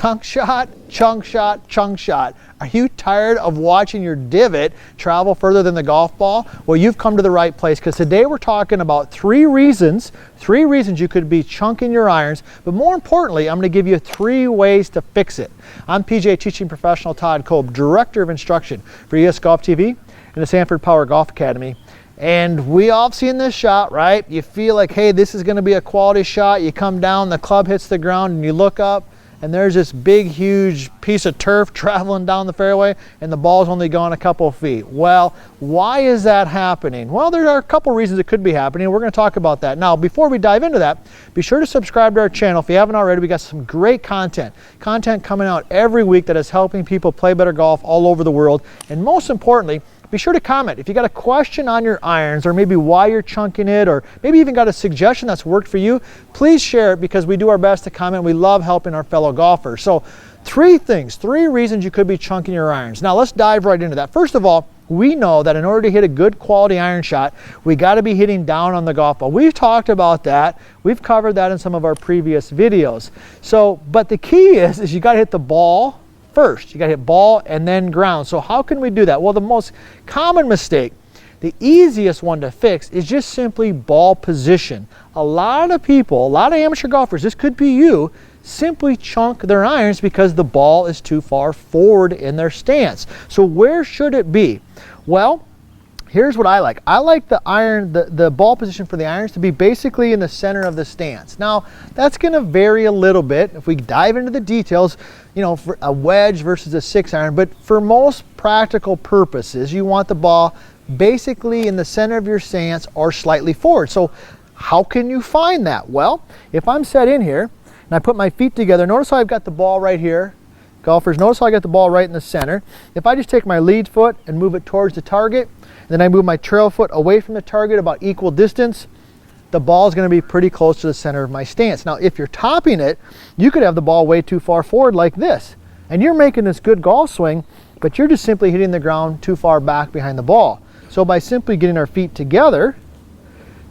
chunk shot, chunk shot, chunk shot. Are you tired of watching your divot travel further than the golf ball? Well, you've come to the right place, because today we're talking about three reasons you could be chunking your irons, but more importantly, I'm going to give you 3 ways to fix it. I'm PGA teaching professional Todd Kolb, Director of Instruction for ES Golf TV and the Sanford Power Golf Academy. And we all have seen this shot, right? You feel like, hey, this is going to be a quality shot. You come down, the club hits the ground, and you look up, and there's this big, huge piece of turf traveling down the fairway, and the ball's only gone a couple of feet. Well, why is that happening? Well, there are a couple reasons it could be happening. We're going to talk about that. Now, before we dive into that, be sure to subscribe to our channel. If you haven't already, we got some great content coming out every week that is helping people play better golf all over the world. And most importantly, be sure to comment. If you got a question on your irons, or maybe why you're chunking it, or maybe even got a suggestion that's worked for you, please share it, because we do our best to comment. We love helping our fellow golfers. So 3 reasons you could be chunking your irons. Now let's dive right into that. First of all, we know that in order to hit a good quality iron shot, we got to be hitting down on the golf ball. We've talked about that. We've covered that in some of our previous videos. So, but the key is you got to hit the ball first. You got to hit ball and then ground. So how can we do that? Well, the most common mistake, the easiest one to fix, is just simply ball position. A lot of people, a lot of amateur golfers, this could be you, simply chunk their irons because the ball is too far forward in their stance. So where should it be? Well, here's what I like. I like the ball position for the irons to be basically in the center of the stance. Now, that's going to vary a little bit if we dive into the details, you know, for a wedge versus a 6-iron, but for most practical purposes, you want the ball basically in the center of your stance or slightly forward. So how can you find that? Well, if I'm set in here and I put my feet together, notice how I've got the ball right here. Golfers, notice how I got the ball right in the center. If I just take my lead foot and move it towards the target, and then I move my trail foot away from the target about equal distance, the ball is going to be pretty close to the center of my stance. Now, if you're topping it, you could have the ball way too far forward like this, and you're making this good golf swing, but you're just simply hitting the ground too far back behind the ball. So by simply getting our feet together,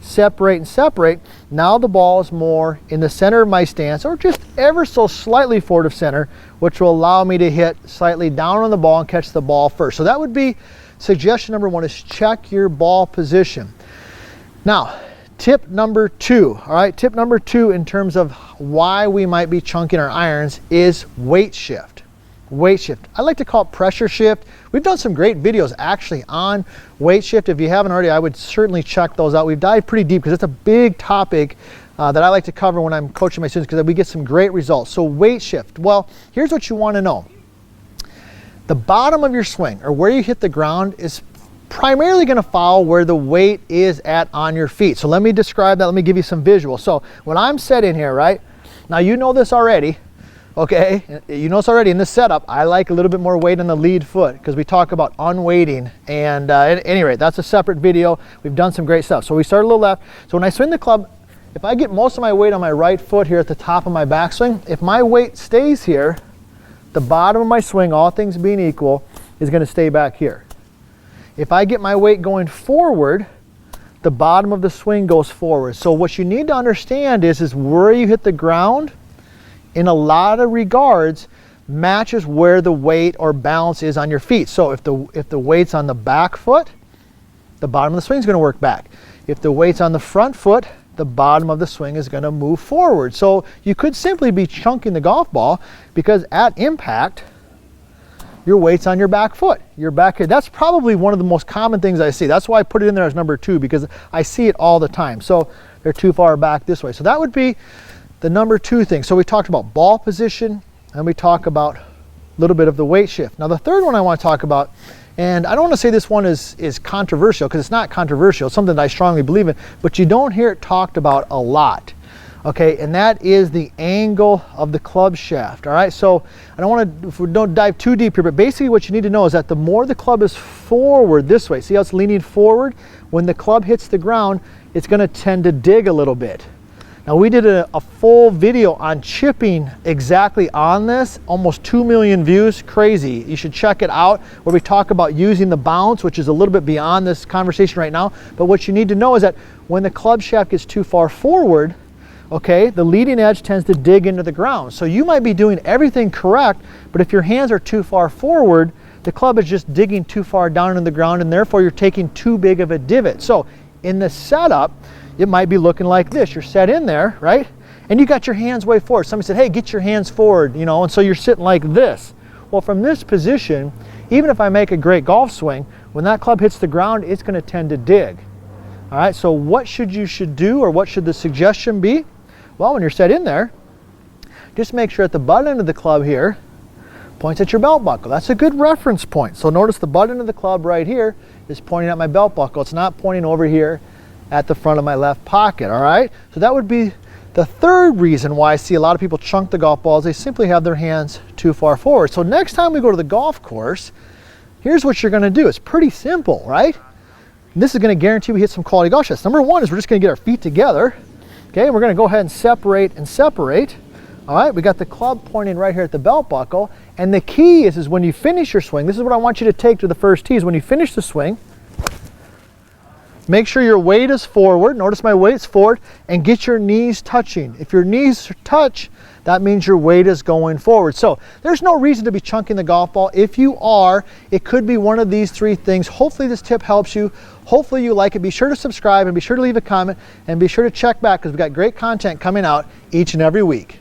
separate and separate, now the ball is more in the center of my stance, or just ever so slightly forward of center, which will allow me to hit slightly down on the ball and catch the ball first. So that would be suggestion number 1, is check your ball position. Now, tip number 2, all right, tip number 2 in terms of why we might be chunking our irons is weight shift. Weight shift. I like to call it pressure shift. We've done some great videos actually on weight shift. If you haven't already, I would certainly check those out. We've dived pretty deep because it's a big topic that I like to cover when I'm coaching my students, because we get some great results. So weight shift. Well, here's what you want to know. The bottom of your swing, or where you hit the ground, is primarily going to follow where the weight is at on your feet. So let me describe that. Let me give you some visual. So when I'm set in here, right? Now you know this already, okay? You know this already in this setup. I like a little bit more weight on the lead foot because we talk about unweighting. And at any rate, that's a separate video. We've done some great stuff. So we start a little left. So when I swing the club, if I get most of my weight on my right foot here at the top of my backswing, if my weight stays here, the bottom of my swing, all things being equal, is going to stay back here. If I get my weight going forward, the bottom of the swing goes forward. So what you need to understand is where you hit the ground, in a lot of regards, matches where the weight or balance is on your feet. So if the weight's on the back foot, the bottom of the swing is going to work back. If the weight's on the front foot, the bottom of the swing is going to move forward. So you could simply be chunking the golf ball because at impact, your weight's on your back foot. Your back here. That's probably one of the most common things I see. That's why I put it in there as number 2, because I see it all the time. So they're too far back this way. So that would be the number 2 thing. So we talked about ball position, and we talk about a little bit of the weight shift. Now the third one I want to talk about, and I don't want to say this one is controversial, because it's not controversial. It's something that I strongly believe in, but you don't hear it talked about a lot. Okay, and that is the angle of the club shaft. All right, so I don't want to, if we don't dive too deep here, but basically what you need to know is that the more the club is forward this way, see how it's leaning forward? When the club hits the ground, it's going to tend to dig a little bit. Now we did a full video on chipping exactly on this, almost 2 million views, crazy. You should check it out, where we talk about using the bounce, which is a little bit beyond this conversation right now. But what you need to know is that when the club shaft gets too far forward, okay, the leading edge tends to dig into the ground. So you might be doing everything correct, but if your hands are too far forward, the club is just digging too far down into the ground, and therefore you're taking too big of a divot. So in the setup, it might be looking like this. You're set in there, right? And you got your hands way forward. Somebody said, hey, get your hands forward, you know, and so you're sitting like this. Well, from this position, even if I make a great golf swing, when that club hits the ground, it's going to tend to dig. All right, so what you should do, or what should the suggestion be? Well, when you're set in there, just make sure at the butt end of the club here points at your belt buckle. That's a good reference point. So notice the butt end of the club right here is pointing at my belt buckle. It's not pointing over here at the front of my left pocket, all right? So that would be the third reason why I see a lot of people chunk the golf balls. They simply have their hands too far forward. So next time we go to the golf course, here's what you're gonna do. It's pretty simple, right? And this is gonna guarantee we hit some quality golf shots. Number one is we're just gonna get our feet together. Okay, we're gonna go ahead and separate and separate. All right, we got the club pointing right here at the belt buckle. And the key is when you finish your swing, this is what I want you to take to the first tee, is when you finish the swing, make sure your weight is forward. Notice my weight's forward, and get your knees touching. If your knees touch, that means your weight is going forward. So there's no reason to be chunking the golf ball. If you are, it could be one of these three things. Hopefully this tip helps you. Hopefully you like it. Be sure to subscribe and be sure to leave a comment and be sure to check back because we've got great content coming out each and every week.